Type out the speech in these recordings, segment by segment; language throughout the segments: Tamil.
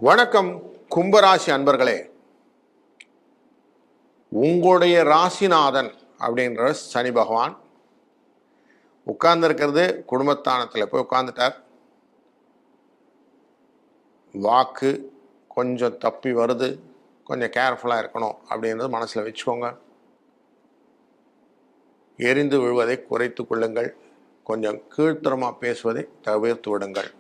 வணக்கம் கும்பராசி அன்பர்களே. உங்களுடைய ராசிநாதன் அப்படின்ற சனி பகவான் உட்கார்ந்துருக்கிறது குடும்பஸ்தானத்தில் போய் உட்கார்ந்துட்டார். வாக்கு கொஞ்சம் தப்பி வருது, கொஞ்சம் கேர்ஃபுல்லாக இருக்கணும் அப்படின்றது மனசில் வச்சுக்கோங்க. எரிந்து விழுவதை குறைத்து கொள்ளுங்கள். கொஞ்சம் கீழ்த்தரமாக பேசுவதை தவிர்த்து விடுங்கள்.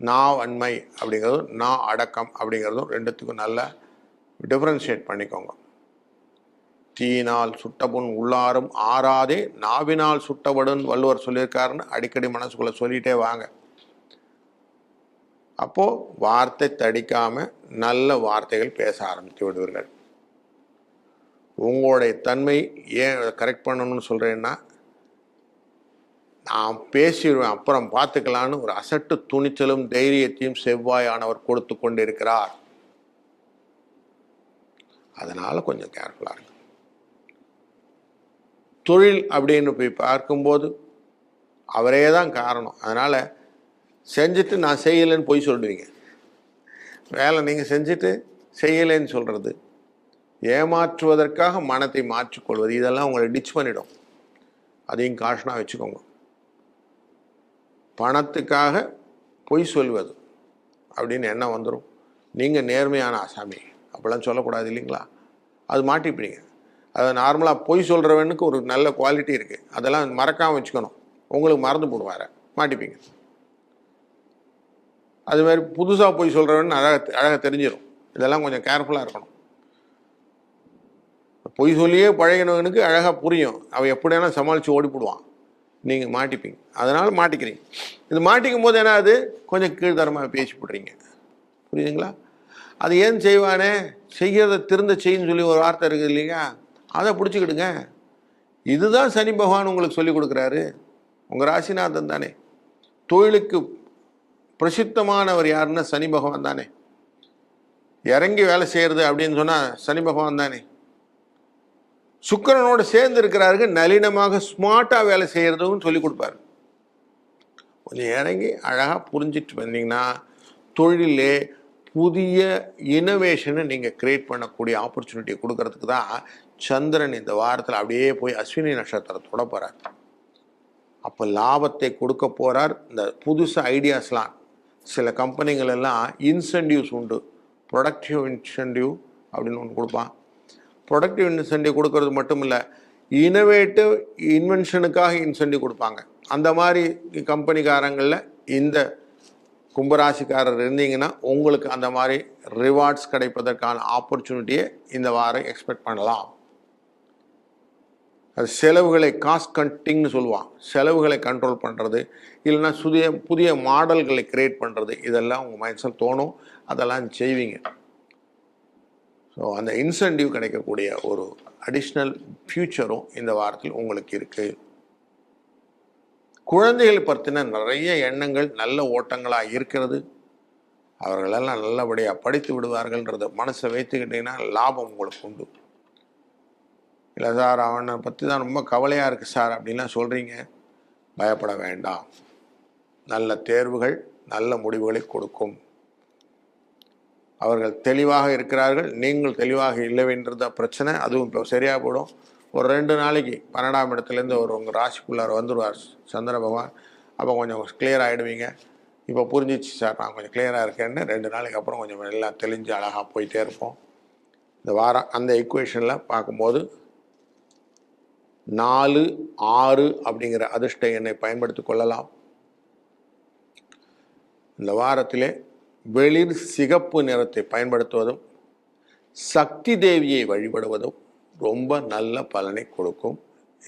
நான் வன்மை அப்படிங்கிறதும் நான் அடக்கம் அப்படிங்கிறதும் ரெண்டுத்துக்கும் நல்ல டிஃப்ரென்ஷியேட் பண்ணிக்கோங்க. தீயினால் சுட்டபுண் உள்ளாரும் ஆறாதே நாவினால் சுட்டபடுன்னு வள்ளுவர் சொல்லியிருக்காருன்னு அடிக்கடி மனசுக்குள்ளே சொல்லிகிட்டே வாங்க. அப்போது வார்த்தை தடிக்காமல் நல்ல வார்த்தைகள் பேச ஆரம்பித்து விடுவீர்கள். உங்களுடைய தன்மை ஏன் கரெக்ட் பண்ணணும்னு சொல்கிறேன்னா, நான் பேசிடுவேன் அப்புறம் பார்த்துக்கலான்னு ஒரு அசட்டு துணிச்சலும் தைரியத்தையும் செவ்வாயானவர் கொடுத்து கொண்டு இருக்கிறார். அதனால் கொஞ்சம் கேர்ஃபுல்லாக இருக்கு. தொழில் அப்படின்னு போய் பார்க்கும்போது அவரே தான் காரணம். அதனால் செஞ்சுட்டு நான் செய்யலைன்னு போய் சொல்லுவீங்க. வேலை நீங்கள் செஞ்சுட்டு செய்யலைன்னு சொல்கிறது, ஏமாற்றுவதற்காக மனத்தை மாற்றிக்கொள்வது, இதெல்லாம் உங்களை டிச் பண்ணிடும். அதையும் காஷனாக வச்சுக்கோங்க. பணத்துக்காக பொய் சொல்வது அப்படின்னு எண்ணம் வந்துடும். நீங்கள் நேர்மையான ஆசாமி அப்படிலாம் சொல்லக்கூடாது இல்லைங்களா? அது மாட்டிப்பீங்க. அது நார்மலாக பொய் சொல்கிறவனுக்கு ஒரு நல்ல குவாலிட்டி இருக்குது, அதெல்லாம் மறக்காமல் வச்சுக்கணும். உங்களுக்கு மறந்து போடுவார், மாட்டிப்பீங்க. அதுமாதிரி புதுசாக பொய் சொல்கிறவன் அழகாக தெரிஞ்சிடும். இதெல்லாம் கொஞ்சம் கேர்ஃபுல்லாக இருக்கணும். பொய் சொல்லியே பழகினவனுக்கு அழகாக புரியும், அவன் எப்படியான சமாளித்து ஓடி போடுவான். நீங்கள் மாட்டிப்பீங்க, அதனால் மாட்டிக்கிறீங்க. இது மாட்டிக்கும் போது என்ன, அது கொஞ்சம் கீழ்த்தரமாக பேசி போடுறீங்க. புரியுதுங்களா? அது ஏன் செய்வானே, செய்கிறத திருந்த செய்யுன்னு சொல்லி ஒரு வார்த்தை இருக்குது இல்லைங்க, அதை பிடிச்சிக்கிடுங்க. இதுதான் சனி பகவான் உங்களுக்கு சொல்லி கொடுக்குறாரு. உங்கள் ராசிநாதன் தானே. தொழிலுக்கு பிரசித்தமானவர் யாருன்னா சனி பகவான் தானே. இறங்கி வேலை செய்கிறது அப்படின்னு சொன்னால் சனி பகவான் தானே. சுக்கிரனோடு சேர்ந்து இருக்கிறார்கள், நளினமாக ஸ்மார்ட்டாக வேலை செய்கிறதுன்னு சொல்லி கொடுப்பாரு. கொஞ்சம் இறங்கி அழகாக புரிஞ்சிட்டு வந்தீங்கன்னா தொழிலே புதிய இனோவேஷனை நீங்கள் கிரியேட் பண்ணக்கூடிய ஆப்பர்ச்சுனிட்டியை கொடுக்கறதுக்கு தான் சந்திரன் இந்த வாரத்தில் அப்படியே போய் அஸ்வினி நட்சத்திரத்தோட போகிறார். அப்போ லாபத்தை கொடுக்க போகிறார். இந்த புதுசு ஐடியாஸ்லாம் சில கம்பெனிகள் எல்லாம் இன்சென்டிவ்ஸ் உண்டு. ப்ரொடக்டிவ் இன்சென்டிவ் அப்படின்னு ஒன்று கொடுப்பான். ப்ரொடக்டிவ் இன்சென்டிவ் கொடுக்கறது மட்டும் இல்லை, இனோவேட்டிவ் இன்வென்ஷனுக்காக இன்சென்டிவ் கொடுப்பாங்க. அந்த மாதிரி கம்பெனிக்காரங்களில் இந்த கும்பராசிக்காரர் இருந்தீங்கன்னா உங்களுக்கு அந்த மாதிரி ரிவார்ட்ஸ் கிடைப்பதற்கான ஆப்பர்ச்சுனிட்டியை இந்த வாரம் எக்ஸ்பெக்ட் பண்ணலாம். அது செலவுகளை காஸ்ட் கட்டிங்னு சொல்லுவான். செலவுகளை கண்ட்ரோல் பண்ணுறது, இல்லைன்னா புதிய மாடல்களை கிரியேட் பண்ணுறது, இதெல்லாம் உங்கள் மைண்ட்ஸில் தோணும். அதெல்லாம் செய்வீங்க. ஸோ அந்த இன்சென்டிவ் கிடைக்கக்கூடிய ஒரு அடிஷ்னல் ஃபியூச்சரும் இந்த வாரத்தில் உங்களுக்கு இருக்குது. குழந்தைகள் பற்றின நிறைய எண்ணங்கள் நல்ல ஓட்டங்களாக இருக்கிறது. அவர்களெல்லாம் நல்லபடியாக படித்து விடுவார்கள்ன்றத மனசை வைத்துக்கிட்டிங்கன்னா லாபம் உங்களுக்கு உண்டு. இல்லை சார் அவனை பற்றி தான் ரொம்ப கவலையாக இருக்குது சார் அப்படின்லாம் சொல்கிறீங்க, பயப்பட வேண்டாம். நல்ல தேர்வுகள் நல்ல முடிவுகளை கொடுக்கும். அவர்கள் தெளிவாக இருக்கிறார்கள், நீங்கள் தெளிவாக இல்லைன்றது பிரச்சனை. அதுவும் இப்போ சரியாக போடும். ஒரு 2 நாளைக்கு 12ஆம் இடத்துலேருந்து உங்கள் ராசிக்குள்ளார வந்துடுவார் சந்திர பகவான். அப்போ கொஞ்சம் கிளியர் ஆகிடுவீங்க. இப்போ புரிஞ்சிச்சு சார், நான் கொஞ்சம் கிளியராக இருக்கேன்னு 2 நாளைக்கு அப்புறம் கொஞ்சம் எல்லாம் தெளிஞ்சு அழகாக போயிட்டே இருப்போம். இந்த வாரம் அந்த ஈக்குவேஷனில் பார்க்கும்போது 4, 6 அப்படிங்கிற அதிர்ஷ்ட எண்ணை பயன்படுத்தி கொள்ளலாம். இந்த வாரத்திலே வெளிர் சிகப்பு நிறத்தை பயன்படுத்துவதும் சக்தி தேவியை வழிபடுவதும் ரொம்ப நல்ல பலனை கொடுக்கும்.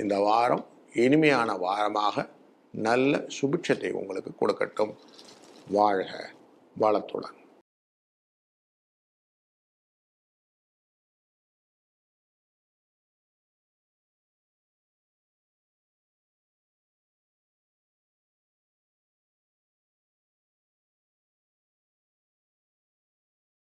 இந்த வாரம் இனிமையான வாரமாக நல்ல சுபிட்சத்தை உங்களுக்கு கொடுக்கட்டும். வாழ்க வளத்துடன்.